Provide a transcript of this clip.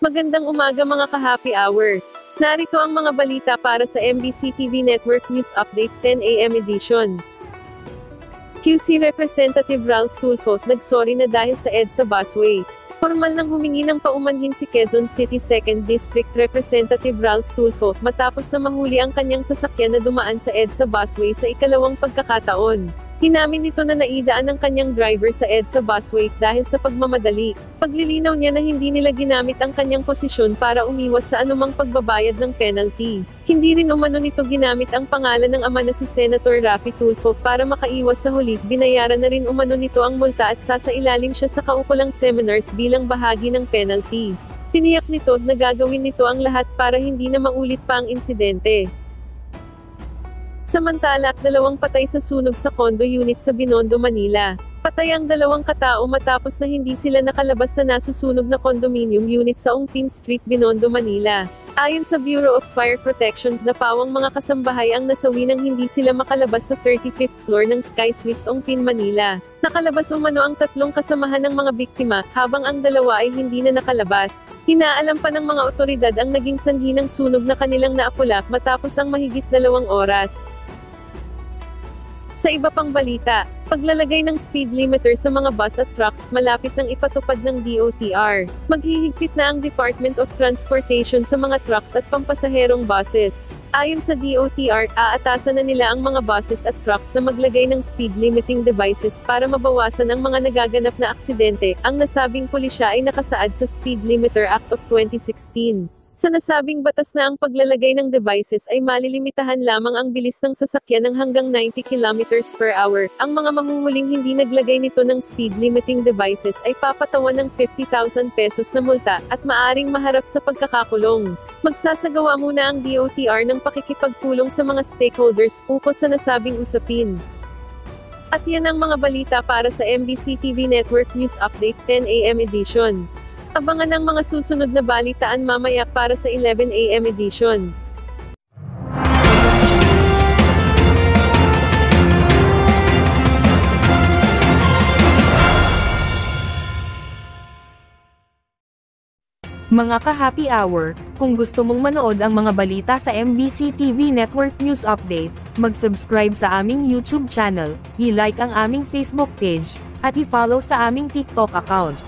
Magandang umaga mga ka-happy hour. Narito ang mga balita para sa MBC TV Network News Update 10 AM edition. QC Representative Ralph Tulfo, nagsorry na dahil sa EDSA busway. Formal nang humingi ng paumanhin si Quezon City 2nd District Representative Ralph Tulfo, matapos na mahuli ang kanyang sasakyan na dumaan sa EDSA busway sa ikalawang pagkakataon. Inamin nito na naidaan ang kanyang driver sa EDSA busway dahil sa pagmamadali. Paglilinaw niya na hindi nila ginamit ang kanyang posisyon para umiwas sa anumang pagbabayad ng penalty. Hindi rin umano nito ginamit ang pangalan ng ama na si Senator Raffy Tulfo para makaiwas sa huli. Binayaran na rin umano nito ang multa at sasailalim siya sa kaukulang seminars bilang bahagi ng penalty. Tiniyak nito na gagawin nito ang lahat para hindi na maulit pa ang insidente. Samantala, 2 patay sa sunog sa condo unit sa Binondo, Manila. Patay ang 2 katao matapos na hindi sila nakalabas sa nasusunog na condominium unit sa Ongpin Street, Binondo, Manila. Ayon sa Bureau of Fire Protection, napawang mga kasambahay ang nasawi nang hindi sila makalabas sa 35th floor ng Sky Suites Ongpin, Manila. Nakalabas umano ang 3 kasamahan ng mga biktima, habang ang 2 ay hindi na nakalabas. Hinaalam pa ng mga otoridad ang naging sanhi ng sunog na kanilang naapula matapos ang mahigit 2 oras. Sa iba pang balita, paglalagay ng speed limiter sa mga bus at trucks malapit ng ipatupad ng DOTR. Maghihigpit na ang Department of Transportation sa mga trucks at pampasaherong buses. Ayon sa DOTR, aatasan na nila ang mga buses at trucks na maglagay ng speed limiting devices para mabawasan ang mga nagaganap na aksidente. Ang nasabing pulisya ay nakasaad sa Speed Limiter Act of 2016. Sa nasabing batas na ang paglalagay ng devices ay malilimitahan lamang ang bilis ng sasakyan ng hanggang 90 km/h. Ang mga mahuhuling hindi naglagay nito ng speed limiting devices ay papatawan ng 50,000 pesos na multa, at maaring maharap sa pagkakakulong. Magsasagawa muna ang DOTR ng pakikipagpulong sa mga stakeholders ukol sa nasabing usapin. At yan ang mga balita para sa MBC TV Network News Update 10 AM edition. Abangan ang mga susunod na balitaan mamaya para sa 11 AM edition. Mga ka-happy hour, kung gusto mong manood ang mga balita sa MBC TV Network News Update, mag-subscribe sa aming YouTube channel, i-like ang aming Facebook page, at i-follow sa aming TikTok account.